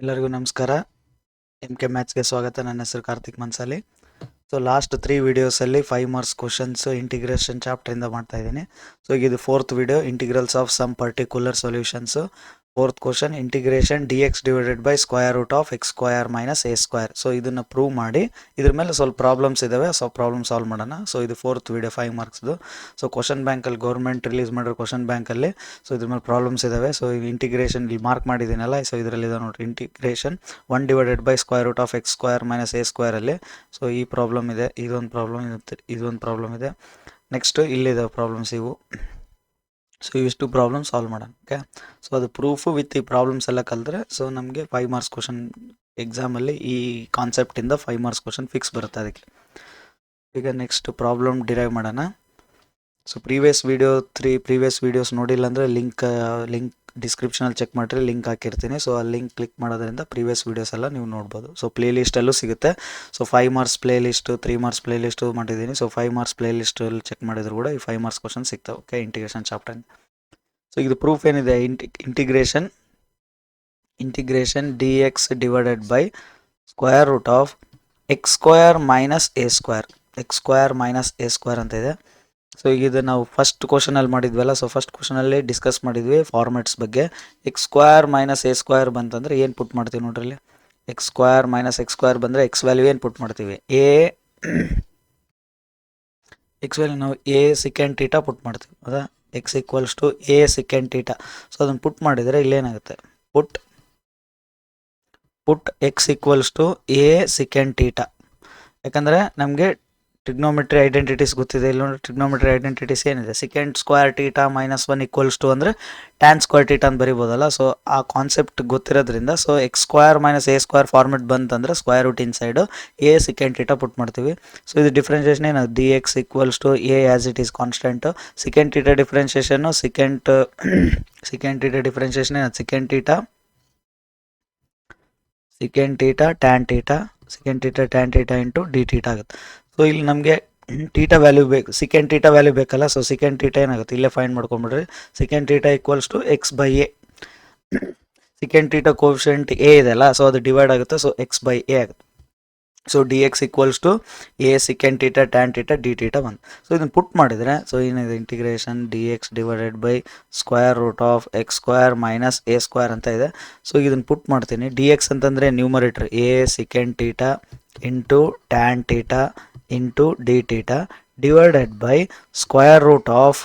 ಎಲ್ಲರಿಗೂ ನಮಸ್ಕಾರ. MK ಮ್ಯಾಥ್ಸ್ಗೆ ಸ್ವಾಗತ. ನನ್ನ ಹೆಸರು ಕಾರ್ತಿಕ್ ಮನ್ಸಾಲಿ. ಸೊ ಲಾಸ್ಟ್ 3 ವಿಡಿಯೋಸಲ್ಲಿ 5 ಮಾರ್ಕ್ಸ್ ಕ್ವಶನ್ಸ್ ಇಂಟಿಗ್ರೇಷನ್ ಚಾಪ್ಟರಿಂದ ಮಾಡ್ತಾ ಇದ್ದೀನಿ. ಸೊ ಈಗ ಇದು 4th video, integrals of some particular solutions. 4th question, integration dx divided by square root of x square minus a square. So ಇದನ್ನು ಪ್ರೂವ್ ಮಾಡಿ ಇದ್ರ ಮೇಲೆ ಸ್ವಲ್ಪ ಪ್ರಾಬ್ಲಮ್ಸ್ ಇದ್ದಾವೆ. ಸೊ ಪ್ರಾಬ್ಲಮ್ ಸಾಲ್ವ್ ಮಾಡೋಣ. ಸೊ ಇದು 4th ವಿಡಿಯೋ, 5 ಮಾರ್ಕ್ಸ್ದು. ಸೊ ಕ್ವಶನ್ ಬ್ಯಾಂಕಲ್ಲಿ ಗೌರ್ಮೆಂಟ್ ರಿಲೀಸ್ ಮಾಡಿರೋ ಕ್ವಶನ್ ಬ್ಯಾಂಕಲ್ಲಿ ಸೊ ಇದ್ರ ಮೇಲೆ ಪ್ರಾಬ್ಲಮ್ಸ್ ಇದ್ದಾವೆ. ಸೊ ಇಂಟಿಗ್ರೇಷನ್ ಇಲ್ಲಿ ಮಾರ್ಕ್ ಮಾಡಿದ್ದೀನಲ್ಲ, ಸೊ ಇದರಲ್ಲಿ ಇದೆ ನೋಡಿರಿ, integration 1 divided by square root of x square minus a ಸ್ಕ್ವೇರಲ್ಲಿ. ಸೊ ಈ ಪ್ರಾಬ್ಲಮ್ ಇದೆ, ಇದೊಂದು ಪ್ರಾಬ್ಲಮ್, ಇದೊಂದು ಪ್ರಾಬ್ಲಮ್ ಇದೆ. ನೆಕ್ಸ್ಟ್ ಇಲ್ಲಿದೆ ಪ್ರಾಬ್ಲಮ್ಸ್ ಇವು. ಸೊ ಇವಿಷ್ಟು ಪ್ರಾಬ್ಲಮ್ ಸಾಲ್ವ್ ಮಾಡೋಣ. ಓಕೆ, ಸೊ ಅದು ಪ್ರೂಫು ವಿತ್ ಈ ಪ್ರಾಬ್ಲಮ್ಸ್ ಎಲ್ಲ ಕಲಿತ್ರೆ ಸೊ ನಮಗೆ 5 ಮಾರ್ಕ್ಸ್ ಕ್ವಶನ್ ಎಕ್ಸಾಮಲ್ಲಿ ಈ ಕಾನ್ಸೆಪ್ಟಿಂದ 5 ಮಾರ್ಕ್ಸ್ ಕ್ವಶನ್ ಫಿಕ್ಸ್ ಬರುತ್ತೆ ಅದಕ್ಕೆ. ಈಗ ನೆಕ್ಸ್ಟ್ ಪ್ರಾಬ್ಲಮ್ ಡಿರೈವ್ ಮಾಡೋಣ. ಸೊ ಪ್ರೀವಿಯಸ್ ವೀಡಿಯೋಸ್ ನೋಡಿಲ್ಲ ಅಂದರೆ ಲಿಂಕ್ ಡಿಸ್ಕ್ರಿಪ್ಷನಲ್ಲಿ ಚೆಕ್ ಮಾಡಿರಿ, ಲಿಂಕ್ ಹಾಕಿರ್ತೀನಿ. ಸೊ ಆ ಲಿಂಕ್ ಕ್ಲಿಕ್ ಮಾಡೋದ್ರಿಂದ ಪ್ರೀವಿಯಸ್ ವೀಡಿಯೋಸ್ ಎಲ್ಲ ನೀವು ನೋಡ್ಬೋದು. ಸೊ ಪ್ಲೇ ಲಿಸ್ಟಲ್ಲೂ ಸಿಗುತ್ತೆ. So 5 marks play list, 3 marks play list ಮಾಡಿದ್ದೀನಿ. ಸೊ 5 ಮಾರ್ಕ್ಸ್ ಪ್ಲೇ ಲಿಸ್ಟಲ್ಲಿ ಚೆಕ್ ಮಾಡಿದ್ರು ಕೂಡ ಈ 5 ಮಾರ್ಕ್ಸ್ ಕ್ವಶನ್ ಸಿಗ್ತವೆ. Okay, integration chapter. ಸೊ ಇದು ಪ್ರೂಫ್ ಏನಿದೆ, integration d x divided by square root of x square minus a square, x square minus a square ಅಂತ ಇದೆ. ಸೊ ಈಗ ಇದು ನಾವು ಫಸ್ಟ್ ಕ್ವಶನಲ್ಲಿ ಮಾಡಿದ್ವಲ್ಲ, ಸೊ ಫಸ್ಟ್ ಕ್ವಶನಲ್ಲಿ ಡಿಸ್ಕಸ್ ಮಾಡಿದ್ವಿ ಫಾರ್ಮೆಟ್ಸ್ ಬಗ್ಗೆ. X square minus a square ಬಂತಂದರೆ ಏನು ಪುಟ್ ಮಾಡ್ತೀವಿ ನೋಡ್ರಲ್ಲಿ, x square minus x square ಬಂದರೆ ಎಕ್ಸ್ ವ್ಯಾಲ್ಯೂ ಏನು ಪುಟ್ ಮಾಡ್ತೀವಿ, ಎಕ್ಸ್ ವ್ಯಾಲ್ಯೂ ನಾವು ಎ ಸೆಕೆಂಡ್ ಟೀಟಾ ಪುಟ್ ಮಾಡ್ತೀವಿ. ಹೌದಾ, x equals to a second theta. So ಅದನ್ನು ಪುಟ್ ಮಾಡಿದರೆ ಇಲ್ಲೇನಾಗುತ್ತೆ, put x equals to a second theta. ಯಾಕಂದರೆ ನಮಗೆ ಟ್ರಿಗ್ನೋಮೆಟ್ರಿ ಐಡೆಂಟಿಟೀಸ್ ಗೊತ್ತಿದೆ. ಇಲ್ಲಿ ನೋಡಿ, ಟ್ರಿಗ್ನೋಮೆಟ್ರಿ ಐಡೆಂಟಿಟೀಸ್ ಏನಿದೆ, second square theta minus 1 equals to ಅಂದರೆ ಟ್ಯಾನ್ ಸ್ಕ್ವೇರ್ ಟೀಟಾ ಅಂತ ಬರಿಬೋದಲ್ಲ. ಸೊ ಆ ಕಾನ್ಸೆಪ್ಟ್ ಗೊತ್ತಿರೋದ್ರಿಂದ so x square minus a square format ಬಂತಂದರೆ square root inside a second theta put ಮಾಡ್ತೀವಿ. ಸೊ ಇದು ಡಿಫ್ರೆನ್ಷಿಯೇಷನ್ ಏನು, d x equals to a as it is constant. Second theta ಡಿಫ್ರೆನ್ಷಿಯೇಷನ್ನು second theta differentiation ಏನು, second theta tan theta into d theta ಆಗುತ್ತೆ. So ಇಲ್ಲಿ ನಮಗೆ theta value ಬೇಕು, second theta value ಬೇಕಲ್ಲ. ಸೊ ಸೆಕೆಂಡ್ ಟೀಟಾ ಏನಾಗುತ್ತೆ, ಇಲ್ಲೇ ಫೈಂಡ್ ಮಾಡ್ಕೊಂಬಿಡ್ರಿ. Second theta equals to x by a. Second theta coefficient a ಇದೆಲ್ಲ, ಸೊ ಅದು ಡಿವೈಡ್ ಆಗುತ್ತೆ. ಸೊ ಎಕ್ಸ್ ಬೈ ಎ ಆಗುತ್ತೆ. So d x equals to a second theta tan theta d theta ಬಂದು. So ಇದನ್ನು put ಮಾಡಿದರೆ so ಏನಿದೆ, integration d x divided by square root of x square minus a square ಅಂತ ಇದೆ. So ಇದನ್ನು put ಮಾಡ್ತೀನಿ. D x ಅಂತಂದರೆ numerator a second theta into tan theta into d theta divided by square root of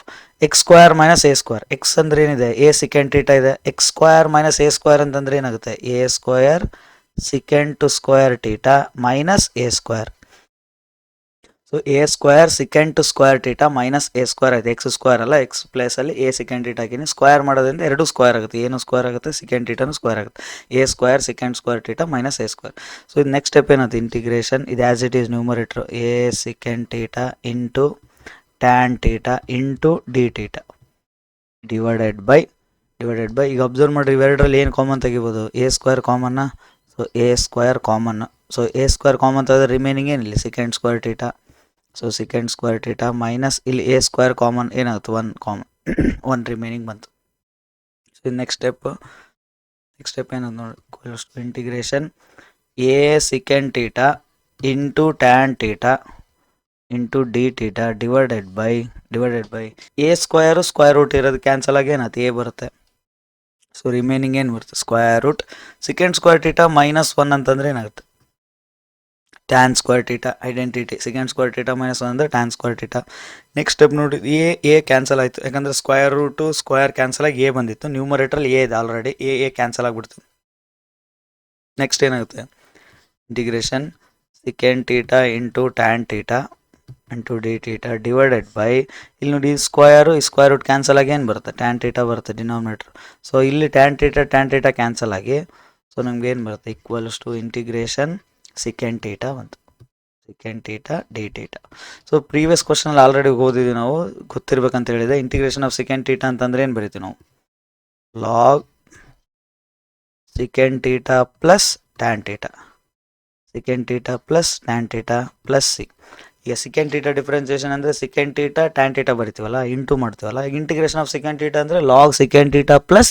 x square minus a square. X ಅಂದರೆ ಏನಿದೆ, a second theta ಇದೆ. X square minus a square ಅಂತಂದರೆ ಏನಾಗುತ್ತೆ, a square secant to square theta minus a square. So a square secant to square theta minus a square ಆಗಿದೆ. X square ಅಲ್ಲ, x ಪ್ಲೇಸಲ್ಲಿ a second theta ಹಾಕಿನಿ. Square ಮಾಡೋದ್ರಿಂದ ಎರಡು square ಆಗುತ್ತೆ, ಏನು ಸ್ಕ್ವೇರ್ ಆಗುತ್ತೆ, ಸೆಕೆಂಡ್ ಟೀಟಾನು ಸ್ಕ್ವೇರ್ ಆಗುತ್ತೆ. A square second square theta minus a square. So ಇದು ನೆಕ್ಸ್ಟ್ ಸ್ಟೆಪ್ ಏನಾಗುತ್ತೆ, ಇಂಟಿಗ್ರೇಷನ್ ಇದು as it is numerator a second theta into tan theta into d theta divided by ಈಗ observe ಮಾಡಿರಿ, ಇವೆರಡರಲ್ಲಿ ಏನು ಕಾಮನ್ ತೆಗಿಬೋದು, ಎ ಸ್ಕ್ವೇರ್ ಕಾಮನ್ನ. So a square common. So a square common ತೆಗೆದ್ರೆ ರಿಮೈನಿಂಗ್ ಏನಿಲ್ಲ, second square theta. So second square theta minus ಇಲ್ಲಿ a square common ಏನಾಗುತ್ತೆ, 1 ಕಾಮನ್, 1 ರಿಮೈನಿಂಗ್ ಬಂತು. ಸೊ ಇದು ನೆಕ್ಸ್ಟ್ ಸ್ಟೆಪ್ ಏನದು ನೋಡಿ, integration a second theta into tan theta into d theta divided by a square square root ಇರೋದು cancel ಆಗಿ ಏನಾಗುತ್ತೆ, a ಬರುತ್ತೆ. ಸೊ ರಿಮೈನಿಂಗ್ ಏನು ಬರುತ್ತೆ, square root secant square theta minus 1 ಅಂತಂದರೆ ಏನಾಗುತ್ತೆ, tan square theta identity. Secant square theta minus 1 ಅಂದರೆ tan square theta. Next step ನೋಡಿ, ಎ ಕ್ಯಾನ್ಸಲ್ ಆಯಿತು, ಯಾಕಂದರೆ ಸ್ಕ್ವೇರ್ ರೂಟು ಸ್ಕ್ವೇರ್ ಕ್ಯಾನ್ಸಲ್ ಆಗಿ ಎ ಬಂದಿತ್ತು. ನ್ಯೂಮರೇಟ್ರಲ್ಲಿ ಎ ಇದೆ ಆಲ್ರೆಡಿ, ಎ ಕ್ಯಾನ್ಸಲ್ ಆಗಿಬಿಡ್ತು. ನೆಕ್ಸ್ಟ್ ಏನಾಗುತ್ತೆ, integration second theta into tan theta into d theta divided by ಇಲ್ಲಿ ನೋಡಿ, ಸ್ಕ್ವೇರು ಈ ಸ್ಕ್ವೇರ್ ರೂಟ್ ಕ್ಯಾನ್ಸಲ್ ಆಗಿ ಏನು ಬರುತ್ತೆ, ಟ್ಯಾನ್ ಟೀಟಾ ಬರುತ್ತೆ ಡಿನಾಮಿನೇಟ್ರ್. ಸೊ ಇಲ್ಲಿ ಟ್ಯಾನ್ ಟೀಟಾ ಕ್ಯಾನ್ಸಲ್ ಆಗಿ ಸೊ ನಮ್ಗೆ ಏನು ಬರುತ್ತೆ, equals to integration second theta ಬಂತು, second theta d theta. So previous ಕ್ವಶನಲ್ಲಿ ಆಲ್ರೆಡಿ ಓದಿದ್ವಿ ನಾವು, ಗೊತ್ತಿರ್ಬೇಕಂತ ಹೇಳಿದೆ. ಇಂಟಿಗ್ರೇಷನ್ ಆಫ್ ಸೆಕೆಂಡ್ ಟೀಟಾ ಅಂತಂದರೆ ಏನು ಬರೀತೀವಿ ನಾವು, log second theta plus tan theta, second theta plus tan theta plus c. ಈಗ ಸೆಕೆಂಡ್ ಟೀಟಾ ಡಿಫ್ರೆನ್ಸಿಯೇಷನ್ ಅಂದರೆ ಸೆಕೆಂಡ್ ಟೀಟಾ ಟ್ಯಾನ್ ಟೀಟಾ ಬರಿತೀವಲ್ಲ, ಇಂಟು ಮಾಡ್ತೀವಲ್ಲ. ಈಗ ಇಂಟಿಗ್ರೇಷನ್ ಆಫ್ ಸೆಕೆಂಡ್ ಟೀಟಾ ಅಂದರೆ log second theta plus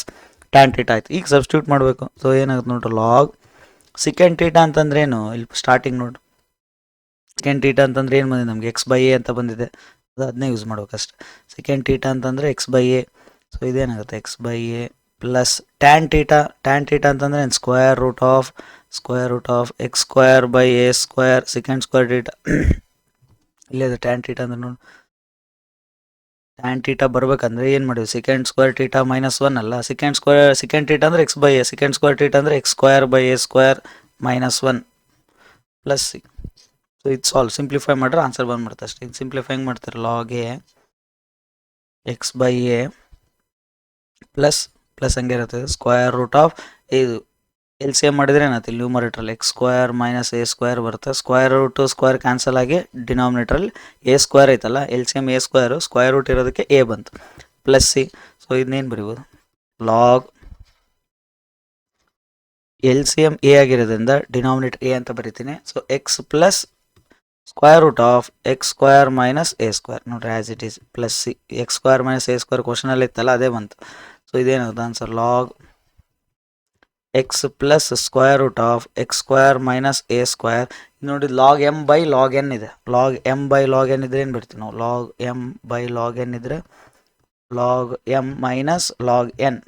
tan theta ಆಯ್ತು. ಈಗ substitute ಮಾಡಬೇಕು. So ಏನಾಗುತ್ತೆ ನೋಡ್ರಿ, ಲಾಗ್ ಸೆಕೆಂಡ್ ಟೀಟಾ ಅಂತಂದ್ರೆ ಏನು, ಇಲ್ಲಿ ಸ್ಟಾರ್ಟಿಂಗ್ ನೋಡ್ರಿ, ಸೆಕೆಂಡ್ ಟೀಟಾ ಅಂತಂದ್ರೆ ಏನು ಬಂದಿದೆ ನಮಗೆ, ಎಕ್ಸ್ ಬೈ ಎ ಅಂತ ಬಂದಿದೆ, ಅದು ಅದನ್ನೇ ಯೂಸ್ ಮಾಡ್ಬೇಕಷ್ಟೆ. ಸೆಕೆಂಡ್ ಟೀಟಾ ಅಂತಂದರೆ ಎಕ್ಸ್ ಬೈ ಎ. ಸೊ ಇದೇನಾಗುತ್ತೆ, x by a plus tan theta. Tan theta ಅಂತಂದರೆ ಏನು, square root of x square by a square second square theta. ಇಲ್ಲೇ ಟ್ಯಾನ್ ಟೀಟಾ ಅಂದ್ರೆ ನೋಡಿ, ಟ್ಯಾನ್ ಟೀಟಾ ಬರ್ಬೇಕಂದ್ರೆ ಏನು ಮಾಡಿವಿ, ಸೆಕೆಂಡ್ ಸ್ಕ್ವೇರ್ ಟೀಟಾ -1 ಅಲ್ಲ, ಸೆಕೆಂಡ್ ಟೀಟಾ ಅಂದರೆ x by a, second square theta ಅಂದರೆ x square by a square -1 plus c. So ಇದು ಸಾಲ್ವ್ ಸಿಂಪ್ಲಿಫೈ ಮಾಡ್ರೆ ಆನ್ಸರ್ ಬಂದ್ಬಿಡುತ್ತೆ ಅಷ್ಟೇ. ಇದು ಸಿಂಪ್ಲಿಫೈ ಹೆಂಗೆ ಮಾಡ್ತಾರೆ, log a x by a plus ಹಂಗೆ ಇರುತ್ತೆ ಸ್ಕ್ವೇರ್ ರೂಟ್ ಆಫ್, ಇದು ಎಲ್ ಸಿ ಎಮ್ ಮಾಡಿದ್ರೆ ಏನಾಯ್ತು, ಇಲ್ಲಿ ನ್ಯೂಮರೇಟ್ರಲ್ಲಿ x square minus a square ಬರುತ್ತೆ, ಸ್ಕ್ವೇರ್ ರೂಟು ಸ್ಕ್ವೇರ್ ಕ್ಯಾನ್ಸಲ್ ಆಗಿ ಡಿನಾಮಿನೇಟ್ರಲ್ಲಿ ಎ ಸ್ಕ್ವೇರ್ ಐತಲ್ಲ, L C M a square root ಇರೋದಕ್ಕೆ ಎ ಬಂತು ಪ್ಲಸ್ ಸಿ. ಸೊ ಇದನ್ನೇನು ಬರೀಬೋದು, log L C M a ಆಗಿರೋದ್ರಿಂದ ಡಿನಾಮಿನೇಟರ್ ಎ ಅಂತ ಬರಿತೀನಿ. So x plus square root of x square minus a square ನೋಡ್ರಿ as it is plus c. X square minus a square ಕ್ವಶನಲ್ಲಿ ಇತ್ತಲ್ಲ ಅದೇ ಬಂತು. ಸೊ ಇದೇನಾಗುತ್ತೆ answer, log x plus square root of x square minus a square. ನೋಡಿ log m by log n ಇದೆ, log m by log n ಇದ್ರೆ ಏನು ಬರ್ತೀವಿ ನಾವು, log m by log n ಇದ್ರೆ log m minus log n,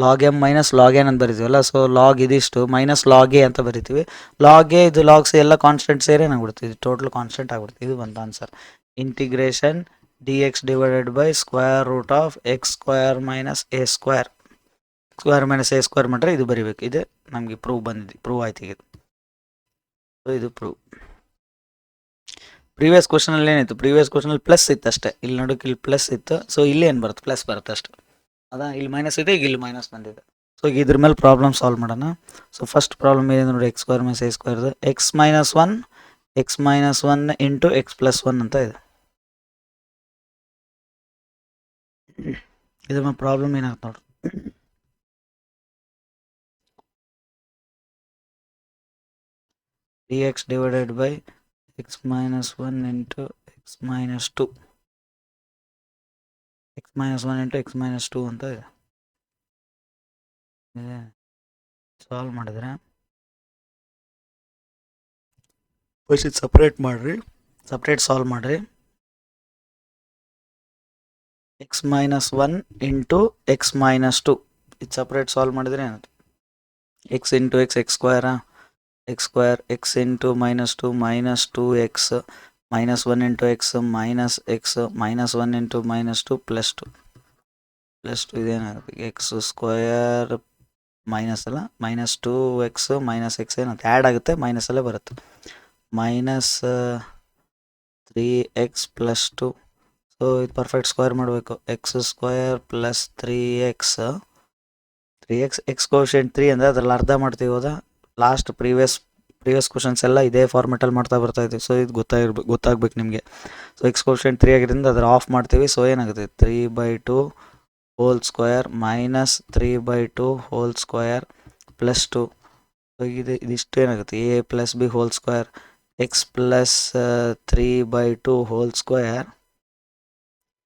log m minus log n ಅಂತ ಬರಿತೀವಲ್ಲ. So log ಇದಿಷ್ಟು ಮೈನಸ್ ಲಾಗ್ ಎ ಅಂತ ಬರಿತೀವಿ. ಲಾಗ್ ಎ ಇದು ಲಾಗ್ಸ್ ಎಲ್ಲ ಕಾನ್ಸ್ಟೆಂಟ್ ಸೇರಿ ಏನಾಗ್ಬಿಡ್ತೀವಿ, ಇದು ಟೋಟಲ್ ಕಾನ್ಸ್ಟೆಂಟ್ ಆಗ್ಬಿಡ್ತೀವಿ. ಇದು ಬಂತು answer. Integration d x divided by square root of x square minus a square minus a square ಮಾಡ್ರೆ ಇದು ಬರಿಬೇಕು. ಇದು ನಮಗೆ ಪ್ರೂವ್ ಆಯ್ತು ಈಗ. ಸೊ ಇದು ಪ್ರೂವ್. ಪ್ರೀವಿಯಸ್ ಕ್ವಶನಲ್ಲಿ ಏನಿತ್ತು, ಪ್ರೀವಿಯಸ್ ಕ್ವಶನಲ್ಲಿ ಪ್ಲಸ್ ಇತ್ತು ಅಷ್ಟೇ, ಇಲ್ಲಿ ನೋಡೋಕೆ ಇಲ್ಲಿ ಪ್ಲಸ್ ಇತ್ತು. ಸೊ ಇಲ್ಲಿ ಏನು ಬರುತ್ತೆ, ಪ್ಲಸ್ ಬರುತ್ತೆ ಅಷ್ಟೇ. ಅದಾ ಇಲ್ಲಿ ಮೈನಸ್ ಇದೆ, ಈಗ ಇಲ್ಲಿ ಮೈನಸ್ ಬಂದಿದೆ. ಸೊ ಈಗ ಇದ್ರ ಮೇಲೆ ಪ್ರಾಬ್ಲಮ್ ಸಾಲ್ವ್ ಮಾಡೋಣ. ಸೊ ಫಸ್ಟ್ ಪ್ರಾಬ್ಲಮ್ ಏನಿದೆ ನೋಡಿ, X square minus a square X minus one into X plus 1 ಅಂತ ಇದೆ. ಇದ್ರ ಮೇಲೆ ಪ್ರಾಬ್ಲಮ್ ಏನಾಗುತ್ತೆ ನೋಡ್ರಿ, dx divided by x minus 1 into x minus 2 into x minus 2 ಅಂತ ಇದೆ. ಸಾಲ್ವ್ ಮಾಡಿದ್ರೆ ಫಸ್ಟ್ ಇದು ಸಪ್ರೇಟ್ ಸಾಲ್ವ್ ಮಾಡ್ರಿ. x minus 1 into x minus 2 ಇದು ಸಪ್ರೇಟ್ ಸಾಲ್ವ್ ಮಾಡಿದ್ರೆ ಏನಾಯ್ತು, x into x ಸ್ಕ್ವೇರಾ, x square x into minus 2 minus 2x minus 1 into x minus 1 into minus 2 plus 2 ಇದೇನಾಗುತ್ತೆ, x square minus ಅಲ್ಲ minus 2x minus x ಏನಾಗುತ್ತೆ add ಆಗುತ್ತೆ, minus ಅಲ್ಲೇ ಬರುತ್ತೆ, minus 3x plus 2. So ಇದು perfect square ಮಾಡಬೇಕು, X square plus 3x X quotient 3 ಅಂದರೆ ಅದ್ರಲ್ಲಿ ಅರ್ಧ ಮಾಡ್ತೀವಿ. ಹೋದ ಲಾಸ್ಟ್ ಪ್ರೀವಿಯಸ್ ಕ್ವಶನ್ಸ್ ಎಲ್ಲ ಇದೇ ಫಾರ್ಮೆಟಲ್ಲಿ ಮಾಡ್ತಾ ಬರ್ತಾ ಇದ್ದೀವಿ. ಸೊ ಇದು ಗೊತ್ತಾಗ್ಬೇಕು ನಿಮಗೆ. ಸೊ ಎಕ್ಸ್ ಕೋಶೆಂಟ್ 3 ಆಗಿರೋದ್ರಿಂದ ಅದರ ಆಫ್ ಮಾಡ್ತೀವಿ. ಸೊ ಏನಾಗುತ್ತೆ 3/2 whole square minus 3/2 whole square plus 2. So ಇದಿಷ್ಟು ಏನಾಗುತ್ತೆ a plus b whole square x plus 3/2 whole square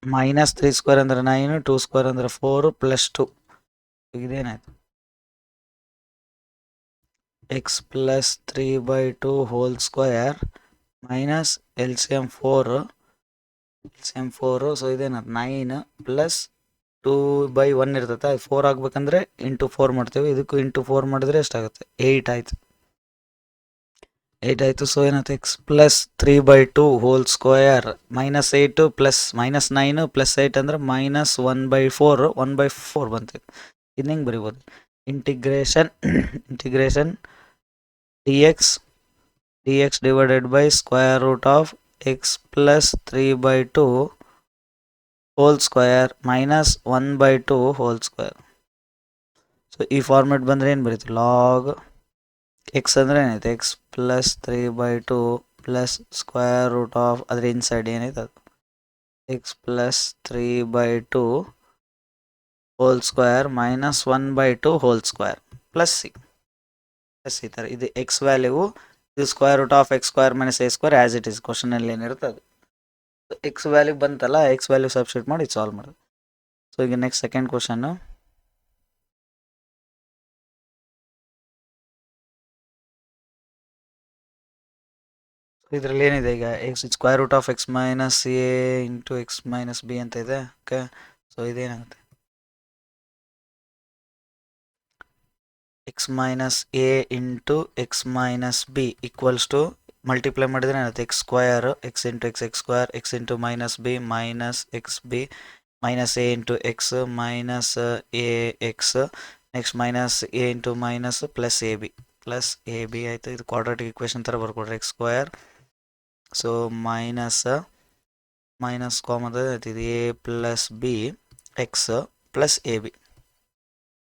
minus 3 square ಅಂದರೆ 9 2 ಸ್ಕ್ವೇರ್ ಅಂದರೆ 4 ಪ್ಲಸ್ 2. ಇದೇನಾಯ್ತು x plus 3/2 whole square minus L C M 4. So ಇದೇನಾಯ್ತು 9 ಪ್ಲಸ್ 2/1 ಇರ್ತೈತೆ, 4 ಆಗ್ಬೇಕಂದ್ರೆ ಇಂಟು 4 ಮಾಡ್ತೇವೆ. ಇದಕ್ಕೂ ಇಂಟು 4 ಮಾಡಿದ್ರೆ ಎಷ್ಟಾಗುತ್ತೆ 8 ಆಯಿತು. ಸೊ ಏನಾಯ್ತು X plus 3/2 whole square minus 8 plus minus 9 plus 8 ಅಂದರೆ ಮೈನಸ್ 1/4 ಬಂತು. ಇದನ್ನ ಹೆಂಗೆ ಬರಿಬೋದು, integration dx divided by square root of x plus 3/2 whole square minus 1/2 whole square. So ಈ ಫಾರ್ಮೆಟ್ ಬಂದರೆ ಏನು ಬರೀತೀವಿ, ಲಾಗ್ ಎಕ್ಸ್ ಅಂದರೆ ಏನೈತೆ x plus 3/2 plus square root of ಅದ್ರ ಇನ್ಸೈಡ್ ಏನೈತೆ ಅದು x plus 3/2 whole square minus 1/2 whole square plus c. ಈ ಥರ ಇದು ಎಕ್ಸ್ ವ್ಯಾಲ್ಯೂ, ಇದು square root of x square minus a square as it is ಕ್ವಶನಲ್ಲಿ ಏನಿರುತ್ತೆ ಅದು. ಎಕ್ಸ್ ವ್ಯಾಲ್ಯೂ ಬಂತಲ್ಲ, ಎಕ್ಸ್ ವ್ಯಾಲ್ಯೂ ಸಬ್ಸ್ಟಿಟ್ಯೂಟ್ ಮಾಡಿ ಸಾಲ್ವ್ ಮಾಡೋದು. ಸೊ ಈಗ ನೆಕ್ಸ್ಟ್ ಸೆಕೆಂಡ್ ಕ್ವಶನ್ನು, ಇದರಲ್ಲಿ ಏನಿದೆ ಈಗ square root of x minus a into x minus b ಅಂತ ಇದೆ. ಓಕೆ, ಸೊ ಇದೇನಾಗುತ್ತೆ x minus a into x minus b equals to multiply ಮಾಡಿದ್ರೆ ಏನಾಗುತ್ತೆ x square x into x square x into minus b minus x b minus a into x minus a x next minus a into minus plus a b ಆಯಿತು. ಇದು quadratic equation ಥರ ಬರ್ಕೊಡ್ರಿ x square. So minus common ಇದು A plus b x plus a b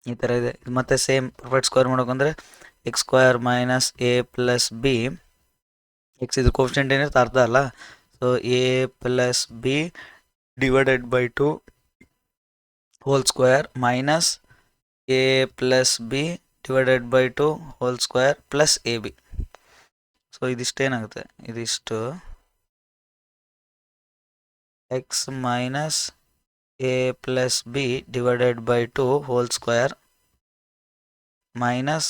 ಈ ಥರ ಇದೆ. ಇದು ಮತ್ತೆ ಸೇಮ್ ಪರ್ಫೆಕ್ಟ್ ಸ್ಕ್ವೇರ್ ಮಾಡೋಕಂದ್ರೆ x square minus a plus b x ಇದು ಕೋಫಿಷಿಯಂಟ್ ಏನಿರುತ್ತೆ ಅರ್ಧ ಅಲ್ಲ. So a plus b divided by 2 whole square minus a plus b divided by 2 whole square plus a b. So ಇದಿಷ್ಟೇನಾಗುತ್ತೆ ಇದಿಷ್ಟು x minus a plus b divided by 2 whole square minus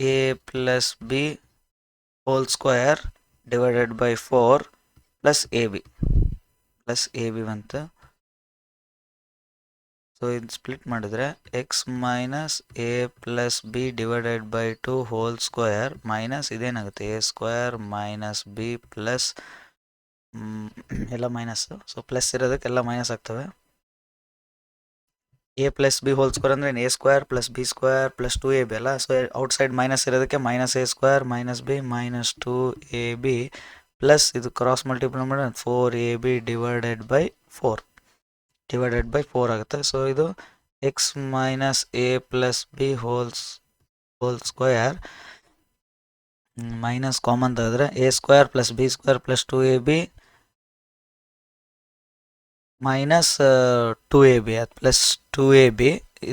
a plus b whole square divided by 4 plus a b ಬಂತು. So ಇದು split ಮಾಡಿದ್ರೆ x minus a plus b divided by 2 whole square minus ಇದೇನಾಗುತ್ತೆ a square minus b plus ಎಲ್ಲ minus. So plus ಇರೋದಕ್ಕೆಲ್ಲ minus ಆಗ್ತವೆ. A plus b whole square ಅಂದರೆ a square plus b square plus 2ab ಅಲ್ಲ. So outside minus ಇರೋದಕ್ಕೆ minus a square minus b minus 2ab plus ಇದು cross multiply ಮಾಡಿದ್ರೆ 4ab divided by 4 ಆಗುತ್ತೆ. So ಇದು X minus a plus b whole square minus common ತೆಗೆದ್ರೆ a square plus b square plus 2ab minus 2ab plus 2ab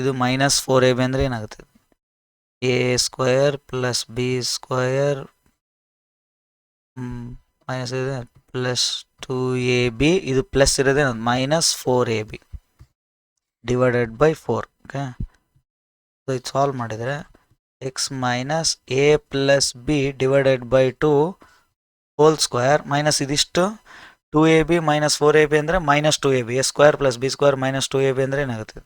ಇದು minus 4ab ಅಂದರೆ ಏನಾಗುತ್ತೆ a square plus b square minus ಇದೆ plus 2ab ಇದು plus ಇರೋದೇ minus 4ab divided by 4. Okay, so ಇದು solve ಮಾಡಿದರೆ x minus a plus b divided by 2 whole square minus ಇದಿಷ್ಟು 2ab minus 4ab ಅಂದರೆ minus 2ab a square plus b square minus 2ab ಅಂದರೆ ಏನಾಗುತ್ತೆ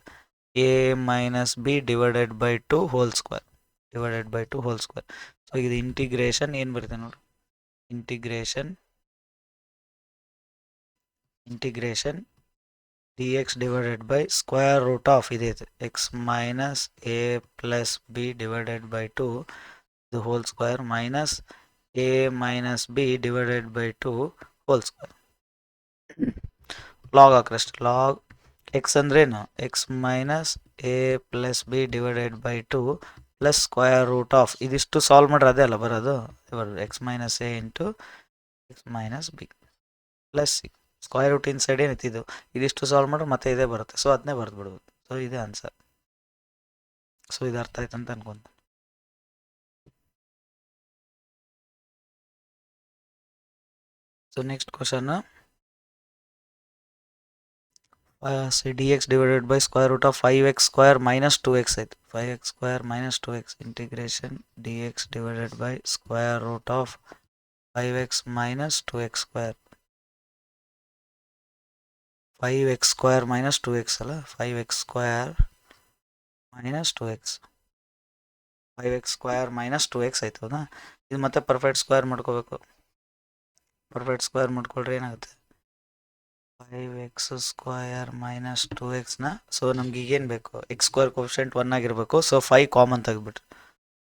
a minus b divided by 2 whole square so ಇದು integration ಏನು ಬರುತ್ತೆ ನೋಡಿ integration d x divided by square root of ಇದೆ x minus a plus b divided by 2 ಇದು whole square minus a minus b divided by 2 whole square. Log ಹಾಕ್ರಷ್ಟು log x ಅಂದ್ರೇನು x minus a plus b divided by 2 plus square root of ಇದಿಷ್ಟು solve ಮಾಡ್ರೆ ಅದೇ ಅಲ್ಲ ಬರೋದು x minus a into x minus b plus c square root inside ಏನಿತ್ತು ಇದಿಷ್ಟು solve ಮಾಡ್ರೆ ಮತ್ತೆ ಇದೇ ಬರುತ್ತೆ. ಸೊ ಅದನ್ನೇ ಬರೆದು ಬಿಡ್ಬೋದು. ಸೊ ಇದೇ ಆನ್ಸರ್. ಸೊ ಇದು ಅರ್ಥ ಆಯ್ತು ಅಂತ ಅನ್ಕೊಂತ. So next question dx divided by square root of 5x square minus 2x ಆಯಿತು 5x square minus 2x integration dx divided by square root of 5x minus 2x square 5x square minus 2x ಅಲ್ಲ 5x square minus 2x 5x square minus 2x ಆಯಿತು ಹೌದಾ. ಇದು ಮತ್ತೆ perfect square ಮಾಡ್ಕೋಬೇಕು. Perfect square ಮಾಡ್ಕೊಳ್ರೆ ಏನಾಗುತ್ತೆ 5x square minus 2xನ. So ನಮ್ಗೆ ಈಗೇನು ಬೇಕು ಎಕ್ಸ್ ಸ್ಕ್ವೇರ್ ಕೋಫಿಷಿಯಂಟ್ 1 ಆಗಿರಬೇಕು. ಸೊ 5 ಕಾಮನ್ ತೆಗೆದ್ಬಿಟ್ರಿ.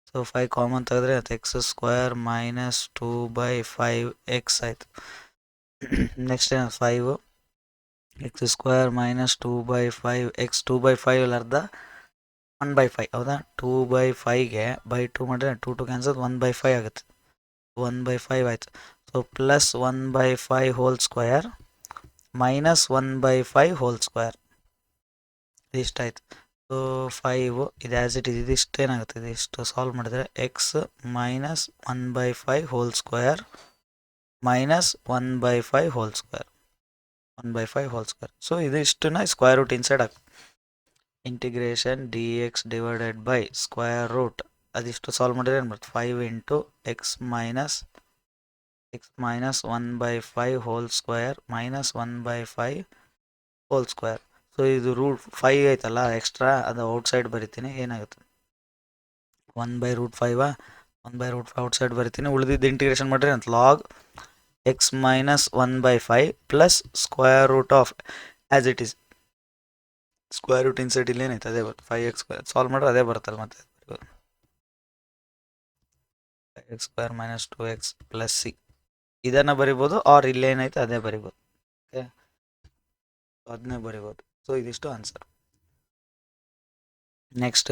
ಸೊ 5 ಕಾಮನ್ ತೆಗೆದ್ರೆ ಅದು ಎಕ್ಸ್ ಸ್ಕ್ವೇರ್ ಮೈನಸ್ 2/5x ಆಯಿತು. ನೆಕ್ಸ್ಟ್ ಏನು 5 ಎಕ್ಸ್ ಸ್ಕ್ವೇರ್ ಮೈನಸ್ 2/5x 2/5 ಅರ್ಧ 1/5 ಹೌದಾ. 2/5ಗೆ ಬೈ 2 ಮಾಡಿದ್ರೆ 2 ಕ್ಯಾನ್ಸಲ್ 1/5 ಆಗುತ್ತೆ 1/5 ಆಯಿತು. So plus 1/5 whole square minus 1/5 whole square ಇದಿಷ್ಟಾಯಿತು. ಸೊ 5 ಇದು ಆ್ಯಸ್ ಇಟ್ ಇದಿಷ್ಟು ಏನಾಗುತ್ತೆ ಇದಿಷ್ಟು ಸಾಲ್ವ್ ಮಾಡಿದರೆ x minus 1/5 whole square minus 1/5 whole square so ಇದು ಇಷ್ಟನ್ನ ಸ್ಕ್ವೇರ್ ರೂಟ್ ಇನ್ಸೈಡ್ ಹಾಕಿ integration d x divided by square root ಅದಿಷ್ಟು ಸಾಲ್ವ್ ಮಾಡಿದ್ರೆ ಏನು ಬರುತ್ತೆ 5 into x minus 1/5 whole square minus 1/5 whole square. So ಇದು ರೂಟ್ 5 ಐತಲ್ಲ ಎಕ್ಸ್ಟ್ರಾ, ಅದು ಔಟ್ಸೈಡ್ ಬರಿತೀನಿ. ಏನಾಗುತ್ತೆ 1/5 1/5 ಔಟ್ಸೈಡ್ ಬರಿತೀನಿ. ಉಳಿದಿದ್ದು ಇಂಟಿಗ್ರೇಷನ್ ಮಾಡಿದ್ರೆ ಅಂತ log x minus 1/5 plus square root of as it is square root inside ಇಲ್ಲಿ ಏನೈತೆ ಅದೇ ಬರುತ್ತೆ 5x ಸ್ಕ್ವೇರ್. ಸಾಲ್ವ್ ಮಾಡಿದ್ರೆ ಅದೇ ಬರುತ್ತಲ್ಲ ಮತ್ತೆ 5x square minus 2x plus C ಇದನ್ನು ಬರಿಬೋದು, ಆರ್ ಇಲ್ಲೇನೈತೆ ಅದೇ ಬರಿಬೋದು. ಓಕೆ, ಅದನ್ನೇ ಬರಿಬೋದು. ಸೊ ಇದಿಷ್ಟು ಆನ್ಸರ್. ನೆಕ್ಸ್ಟ್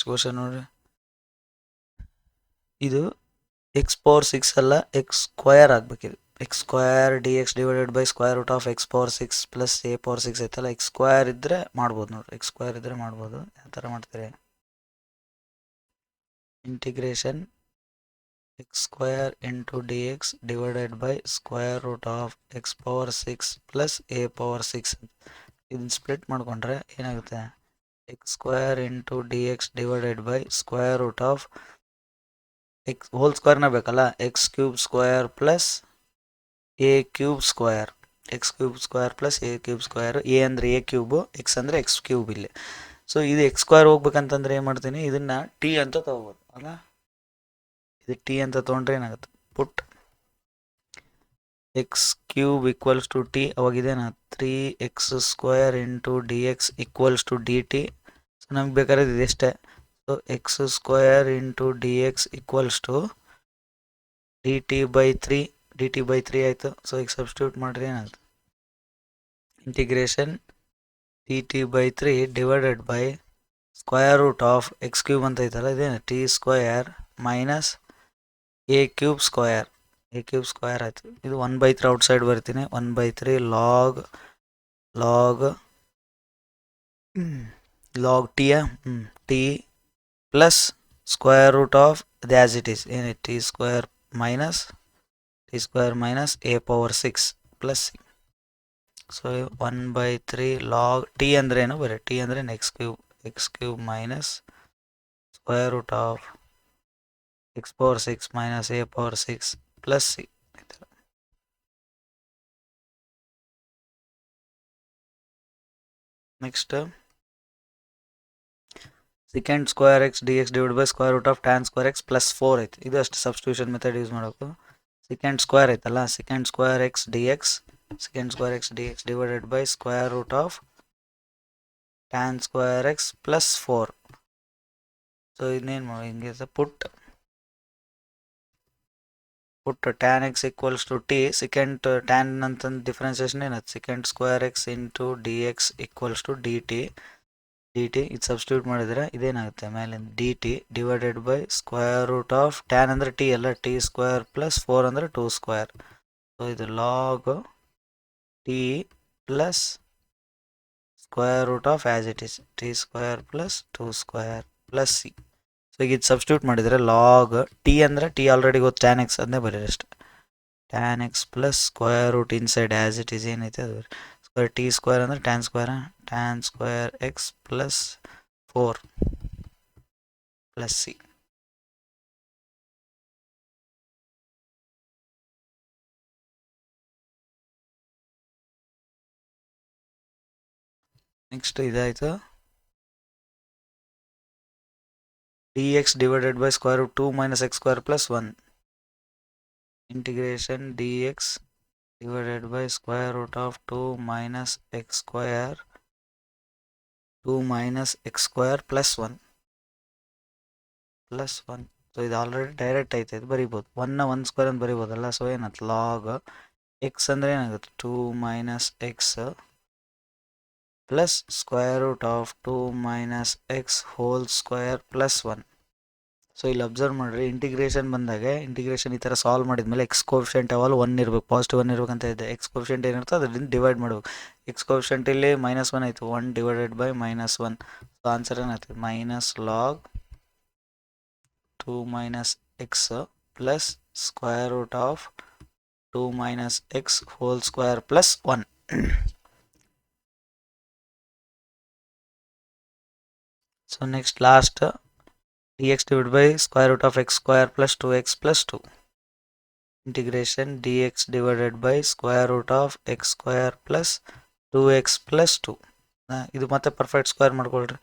ಕ್ವಶನ್ ನೋಡ್ರಿ. ಇದು x⁴ ಅಲ್ಲ x² ಆಗ್ಬೇಕಿದೆ. x² dx divided by square root of x⁴ plus a⁴ ಐತಲ್ಲ, x² ಇದ್ರೆ ಮಾಡ್ಬೋದು ನೋಡ್ರಿ. x² ಇದ್ರೆ ಮಾಡ್ಬೋದು. ಯಾವ ಥರ ಮಾಡ್ತೀರಿ? Integration x² into dx divided by square root of x⁴ plus a⁴. ಇದನ್ನ ಸ್ಪ್ಲಿಟ್ ಮಾಡ್ಕೊಂಡ್ರೆ ಏನಾಗುತ್ತೆ? x² into dx divided by square root of x whole ಸ್ಕ್ವೇರ್ನ ಬೇಕಲ್ಲ, x³ plus a³ x³ plus a³ a ಅಂದರೆ a³ x ಅಂದರೆ x³ ಇಲ್ಲಿ. So ಇದು x² ಹೋಗ್ಬೇಕಂತಂದ್ರೆ ಏನು ಮಾಡ್ತೀನಿ? ಇದನ್ನು t ಅಂತ ತೊಗೋಬೋದು ಅಲ್ಲ. ಇದು t ಅಂತ ತೊಗೊಂಡ್ರೆ ಏನಾಗುತ್ತೆ? Put x³ equals to t. ಅವಾಗಿದೇನಾ 3x² into dx equals to dt. So ನಮ್ಗೆ ಬೇಕಾದ್ರೆ ಇದೆಷ್ಟೇ. So x² into dx equals to dt/3 ಆಯಿತು. ಸೊ ಈಗ ಸಬ್ಸ್ಟಿಟ್ಯೂಟ್ ಮಾಡಿದ್ರೆ ಏನಾಗುತ್ತೆ? Integration dt/3 divided by square root of x³ ಅಂತ ಐತಲ್ಲ, ಇದೇನು t² ಮೈನಸ್ a³ ಆಯಿತು. ಇದು 1/3 ಔಟ್ಸೈಡ್ ಬರ್ತೀನಿ. 1/3 log t plus square root of as it is ಏನಿದೆ t² minus a⁴ plus c. So 1/3 log t ಅಂದರೆ ಏನು? ಬರೀ t ಅಂದರೆ x³ minus square root of x⁴ minus a⁴ plus c. Next sec² x dx divide by square root of tan² x plus 4 ಐತಿ. ಇದು ಅಷ್ಟು substitution method use ಮಾಡಬೇಕು. sec² ಐತಲ್ಲ, sec² x dx divided by square root of tan² x plus 4. So ಇನ್ನೇನು ಮಾಡಿ ಹಿಂಗೆ put tan x equals to t. Second tan ಅಂತಂದು differentiation ಏನದು? sec² x into dx equals to dt. ಇದು substitute ಮಾಡಿದರೆ ಇದೇನಾಗುತ್ತೆ? ಮೇಲೆ dt divided by square root of tan ಅಂದರೆ t ಅಲ್ಲ, t² ಪ್ಲಸ್ 4 ಅಂದರೆ 2². ಸೊ ಇದು log t plus square root of as it is t² plus 2² plus c. So ಈಗ ಇದು ಸಬ್ಸ್ಟಿಟ್ಯೂಟ್ ಮಾಡಿದರೆ ಲಾಗ್ t ಅಂದರೆ t ಆಲ್ರೆಡಿ ಗೊತ್ತು, tan x ಅದನ್ನೇ ಬರೀರಿ ಅಷ್ಟೆ. tan x plus square root inside as it is ಏನೈತೆ ಅದು ಸ್ಕ್ವೇರ್ t² ಅಂದರೆ tan² x plus 4 plus c. Next ಇದಾಯಿತು. dx divided by square root 2 minus x² plus 1. Integration dx divided by square root of 2 minus x² plus 1. So ಇದು already direct ಐತೆ, ಇದು ಬರಿಬೋದು. 1² ಅಂತ ಬರಿಬೋದಲ್ಲ. ಸೊ ಏನಾಯ್ತು? ಲಾಗ್ x ಅಂದರೆ ಏನಾಗುತ್ತೆ? 2 minus x plus square root of 2 minus x whole square plus 1. So ಇಲ್ಲಿ ಅಬ್ಸರ್ವ್ ಮಾಡಿರಿ, ಇಂಟಿಗ್ರೇಷನ್ ಬಂದಾಗ ಇಂಟಿಗ್ರೇಷನ್ ಈ ಥರ ಸಾಲ್ವ್ ಮಾಡಿದ್ಮೇಲೆ x ಕೋಫಿಷಿಯಂಟ್ ಯಾವಾಗಲೂ 1 ಇರಬೇಕು, ಪಾಸಿಟಿವ್ 1 ಇರಬೇಕಂತ ಇದೆ. x ಕೋಫಿಷಿಯಂಟ್ ಏನಿರ್ತೋ ಅದರಿಂದ ಡಿವೈಡ್ ಮಾಡಬೇಕು. x ಕೋಫಿಷಿಯಂಟ್ ಇಲ್ಲಿ -1 ಆಯಿತು, 1 ಡಿವೈಡೆಡ್ ಬೈ -1. ಸೊ ಆನ್ಸರ್ ಏನಾಯ್ತು? Minus log 2 minus x plus square root of 2 minus x whole square plus 1. So next last dx divided by square root of x square plus 2x plus 2 integration dx divided by square root of x square plus 2x plus 2 ಇದು ಮತ್ತೆ perfect square ಮಾಡ್ಕೊಳ್ರಿ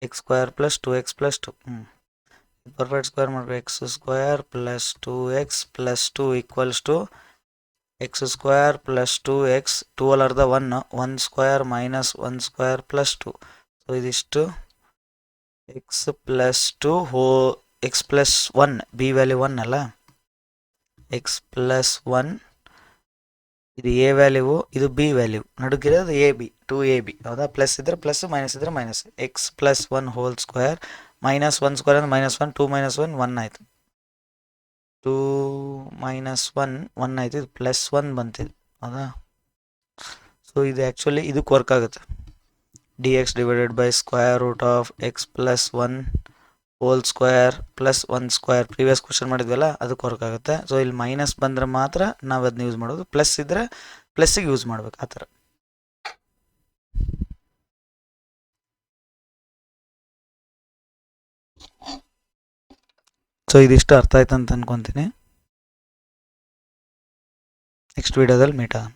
x square plus 2x plus 2 perfect square ಮಾಡ್ಬೇಕು x square plus 2x plus 2 equals to x square plus 2x 2 ಅಲ್ಲರ್ಧ 1 square minus 1 square plus 2 so ಇದಿಷ್ಟು x plus 2 x plus 1 b value 1 ಅಲ್ಲ x plus 1 ಇದು a value ಇದು b value ನಡುಗಿರೋದು ab 2ab ಹೌದಾ plus ಇದ್ರೆ plus minus ಇದ್ರೆ minus x plus 1 whole square minus 1 square ಅಂದ್ರೆ minus 1 2 minus 1 1 ಆಯಿತು 2 minus 1 1 ಆಯಿತು ಇದು ಪ್ಲಸ್ 1 ಬಂತಿದೆ ಹೌದಾ ಸೊ ಇದು ಆ್ಯಕ್ಚುಲಿ ಇದಕ್ಕೆ ವರ್ಕ್ ಆಗುತ್ತೆ dx divided by square root of x plus 1 whole square plus 1 square previous question ಮಾಡಿದ್ವಲ್ಲ ಅದಕ್ಕೆ ವರ್ಕ್ ಆಗುತ್ತೆ ಸೊ ಇಲ್ಲಿ ಮೈನಸ್ ಬಂದರೆ ಮಾತ್ರ ನಾವು ಅದನ್ನ ಯೂಸ್ ಮಾಡೋದು ಪ್ಲಸ್ ಇದ್ದರೆ ಪ್ಲಸ್ಸಿಗೆ ಯೂಸ್ ಮಾಡ್ಬೇಕು ಆ ಥರ ಸೊ ಇದಿಷ್ಟು ಅರ್ಥ ಆಯ್ತು ಅಂತ ಅನ್ಕೊತೀನಿ ನೆಕ್ಸ್ಟ್ ವಿಡಿಯೋದಲ್ಲಿ ಮೀಟ್ ಆಗೋಣ